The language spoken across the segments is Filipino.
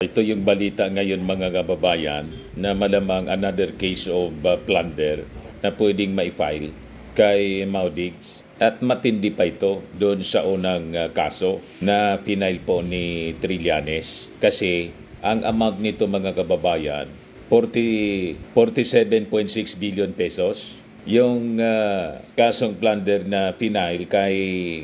Ito yung balita ngayon mga kababayan na malamang another case of plunder na pwedeng ma-file kay Maudigs at matindi pa ito doon sa unang kaso na final po ni Trillanes kasi ang amount nito mga kababayan 47.6 billion pesos. Yung kasong plunder na final kay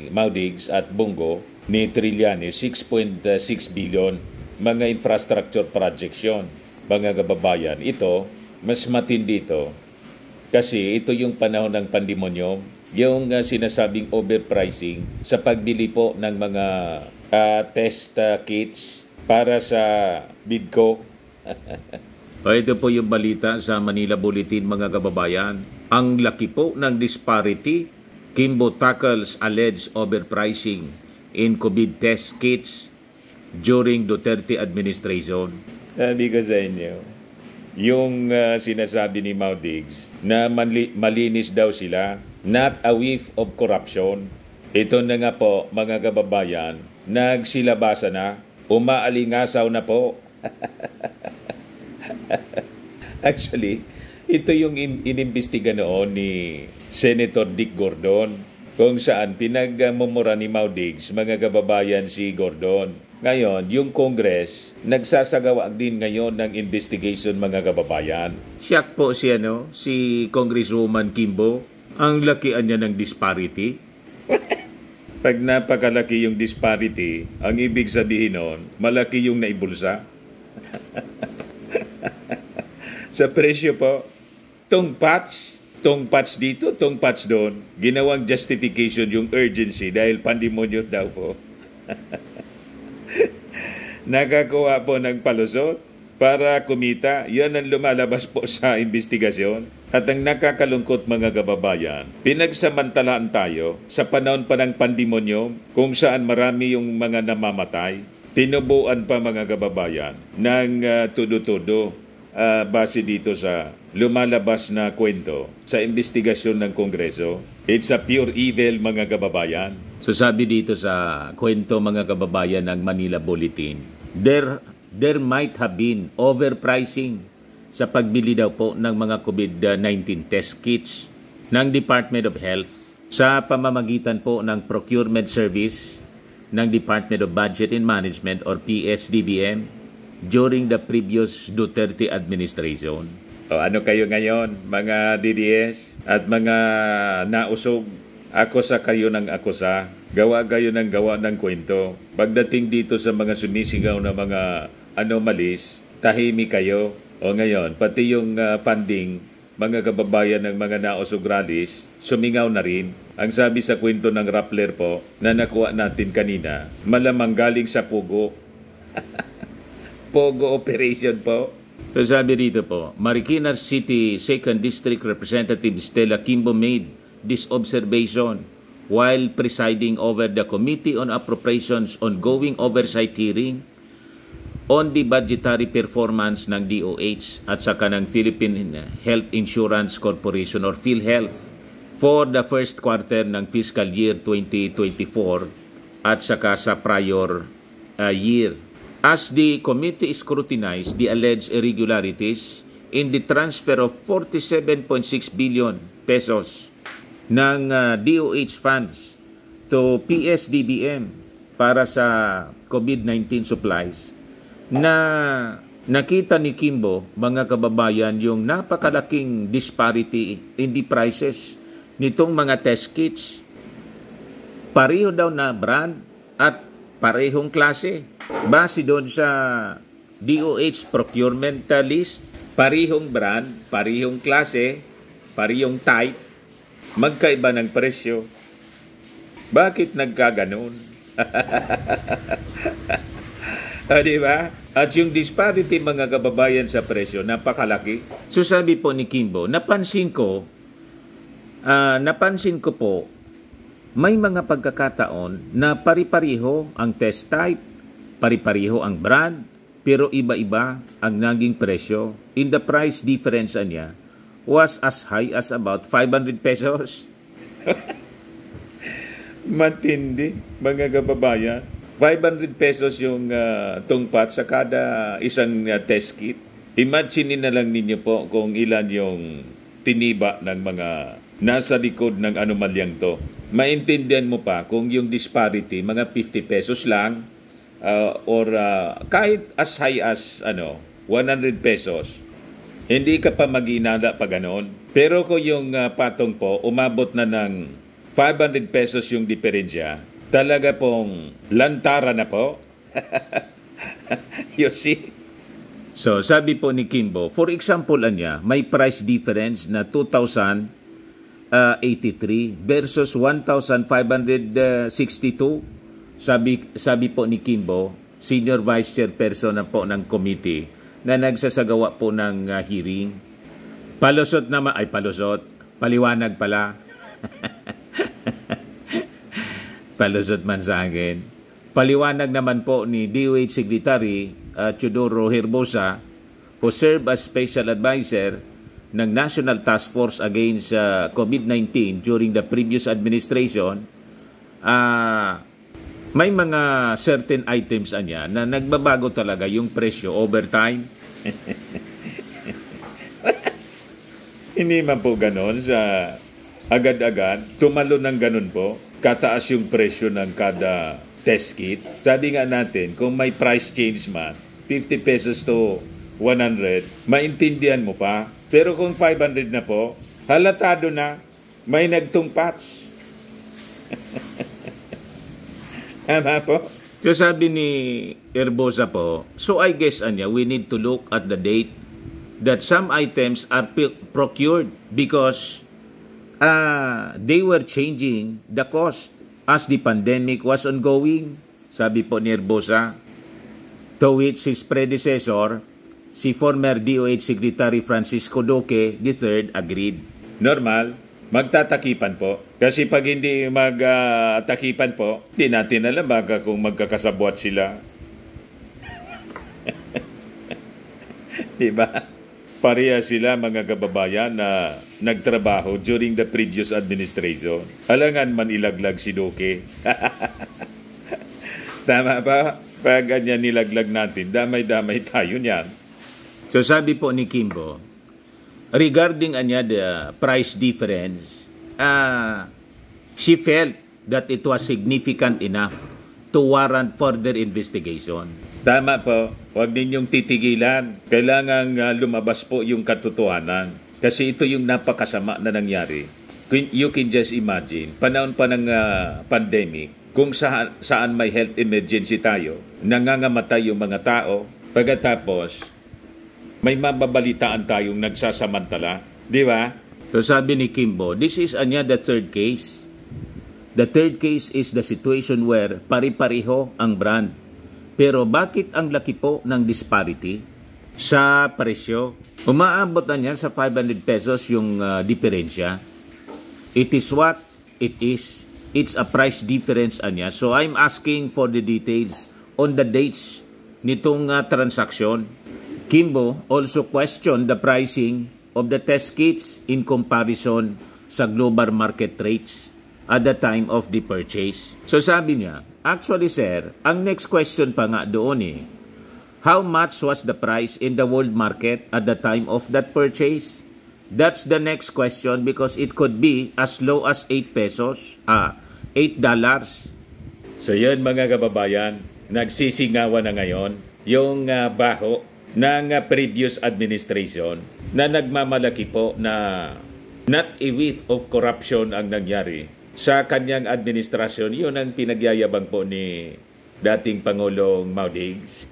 Maudigs at Bungo ni Trillanes 6.6 billion. Mga infrastructure projects yun, mga kababayan. Ito, mas matindi ito. Kasi ito yung panahon ng pandemonyo, yung sinasabing overpricing sa pagbili po ng mga test kits para sa BIDCO. Ito po yung balita sa Manila Bulletin, mga kababayan. Ang laki po ng disparity. Kimbo tackles alleged overpricing in COVID test kits during Duterte administration. Sabi ko sa inyo, yung sinasabi ni Maudigs na malinis daw sila, not a whiff of corruption. Ito na nga po, mga kababayan, nagsilabasa na, umaalingasaw na po. Actually, ito yung inimbestiga noon ni Senator Dick Gordon, kung saan pinagmumura ni Maudigs, mga kababayan, si Gordon. Ngayon, yung Congress, nagsasagawa din ngayon ng investigation, mga kababayan. Siyak po si Congresswoman Kimbo. Ang lakian niya ng disparity. Pag napakalaki yung disparity, ang ibig sabihin nun, malaki yung naibulsa. Sa presyo po, tong patch dito, tong patch doon, ginawang justification yung urgency dahil pandemonyo daw po. Nakakuha po ng palusot para kumita. Yan ang lumalabas po sa investigasyon. At ang nakakalungkot, mga kababayan, pinagsamantalaan tayo sa panahon pa ng pandemonyo kung saan marami yung mga namamatay. Tinubuan pa, mga kababayan, ng tudo-tudo base dito sa lumalabas na kwento sa investigasyon ng Kongreso. It's a pure evil, mga kababayan. So sabi dito sa kwento, mga kababayan, ng Manila Bulletin, there might have been overpricing sa pagbili daw po ng mga COVID-19 test kits ng Department of Health sa pamamagitan po ng procurement service ng Department of Budget and Management or PSDBM during the previous Duterte administration. O ano kayo ngayon, mga DDS at mga nausog? Akusa kayo ng akusa, gawa kayo ng gawa ng kwento. Pagdating dito sa mga sumisigaw na mga anomalies, tahimik kayo. O ngayon, pati yung funding, mga kababayan ng mga nausog rallies, sumingaw na rin. Ang sabi sa kwento ng Rappler po, na nakuha natin kanina, malamang galing sa Pogo. Pogo operation po. So sabi dito po, Marikina City 2nd District Representative Stella Kimbo made this observation while presiding over the Committee on Appropriations ongoing oversight hearing on the budgetary performance ng DOH at saka ng Philippine Health Insurance Corporation or PhilHealth for the first quarter ng fiscal year 2024 at saka sa prior year. As the committee scrutinized the alleged irregularities in the transfer of 47.6 billion pesos ng DOH funds to PSDBM para sa COVID-19 supplies, na nakita ni Kimbo, mga kababayan, yung napakalaking disparity in the prices nitong mga test kits. Pareho daw na brand at parehong klase. Base doon sa DOH procurement list, parehong brand, parehong klase, parehong type, magkaiba ng presyo. Bakit nagkaganon? Diba? At yung disparity, mga kababayan, sa presyo, napakalaki. So sabi po ni Kimbo, napansin ko po, may mga pagkakataon na pari-pariho ang test type, pari-pariho ang brand, pero iba-iba ang naging presyo. In the price difference niya, was as high as about 500 pesos. Matindi, mga kababayan. 500 pesos yung tungpat sa kada isang test kit. Imagine na lang ninyo po kung ilan yung tiniba ng mga nasa likod ng anomalyang to. Maintindihan mo pa kung yung disparity, mga 50 pesos lang or kahit as high as 100 pesos. Hindi ka pa mag-inala pa ganon. Pero kung yung patong po, umabot na ng 500 pesos yung diferensya, talaga pong lantara na po. You see? So, sabi po ni Kimbo, for example, may price difference na 2,083 versus 1,562. Sabi po ni Kimbo, Senior Vice Chairperson na po ng committee na nagsasagawa po ng hearing. Paliwanag pala. Palusot man sa akin. Paliwanag naman po ni DOH Secretary Teodoro Herbosa, who served as Special Advisor ng National Task Force Against COVID-19 during the previous administration, may mga certain items na nagbabago talaga yung presyo over time. Hindi man po ganon sa agad-agad, tumalo ng ganon po, kataas yung presyo ng kada test kit. Sabi nga natin, kung may price change man, 50 pesos to 100, maintindihan mo pa. Pero kung 500 na po, halatado na, may nagtungpats. Tama po? So sabi ni Herbosa po, so I guess we need to look at the date that some items are procured because they were changing the cost as the pandemic was ongoing, sabi po ni Herbosa. To which his predecessor, si former DOH Secretary Francisco Duque III agreed. Normal, magtatakipan po. Kasi pag hindi magtakipan po, di natin alam kung magkakasabwat sila. Diba? Pareha sila mga kababayan na nagtrabaho during the previous administration. Alangan man ilaglag si Duque. Tama ba? Pag ganyan nilaglag natin, damay-damay tayo niyan. So sabi po ni Kimbo, regarding the price difference, she felt that it was significant enough to warrant further investigation. Tama po, huwag ninyong titigilan. Kailangang lumabas po yung katotohanan. Kasi ito yung napakasama na nangyari. You can just imagine, panahon pa ng pandemic, kung saan may health emergency tayo, nangangamatay yung mga tao, pagkatapos, may mababalitaan tayong nagsasamantala. Di ba? So sabi ni Kimbo, this is the third case. The third case is the situation where pari-pariho ang brand. Pero bakit ang laki po ng disparity sa presyo? Umaabot sa 500 pesos yung diferensya. It is what it is. It's a price difference So I'm asking for the details on the dates nitong transaction. Kimbo also questioned the pricing of the test kits in comparison sa global market rates at the time of the purchase. So sabi niya, actually sir, ang next question pa nga doon how much was the price in the world market at the time of that purchase? That's the next question because it could be as low as 8 pesos, $8. So yun mga kababayan, nagsisingawan na ngayon yung baho ng previous administration na nagmamalaki po na not a whiff of corruption ang nangyari sa kanyang administrasyon. Yun ang pinagyayabang po ni dating Pangulong Maudigs.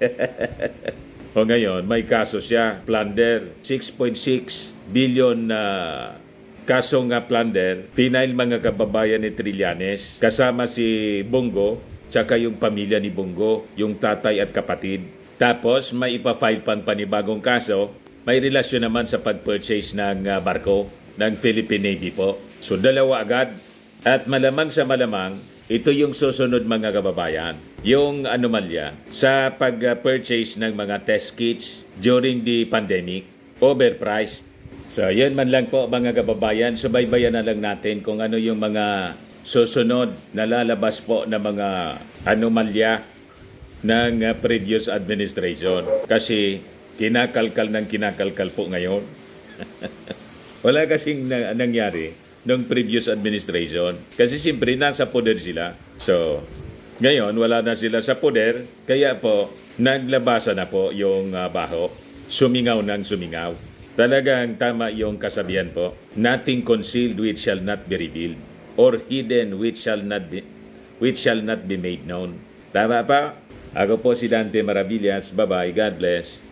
O ngayon, may kaso siya, plunder, 6.6 billion na kaso nga plunder, final mga kababayan ni Trillanes, kasama si Bongo, tsaka yung pamilya ni Bongo, yung tatay at kapatid. Tapos, may ipa-file pang panibagong kaso, may relasyon naman sa pag-purchase ng barko ng Philippine Navy po. So, dalawa agad. At malamang sa malamang, ito yung susunod mga kababayan, yung anomalya sa pag-purchase ng mga test kits during the pandemic, overpriced. So, yan man lang po mga kababayan, subaybayan na lang natin kung ano yung mga susunod na lalabas po na mga anomalya ng previous administration. Kasi kinakalkal po ngayon. Wala kasing nangyari ng previous administration. Kasi siyempre nasa poder sila. So, ngayon wala na sila sa poder, kaya po naglabasa na po yung baho. Sumingaw ng sumingaw. Talagang tama yung kasabihan po. Nothing concealed which shall not be revealed, or hidden which shall not be made known. Tama pa? Ako po si Dante Maravillas. Bye-bye. God bless.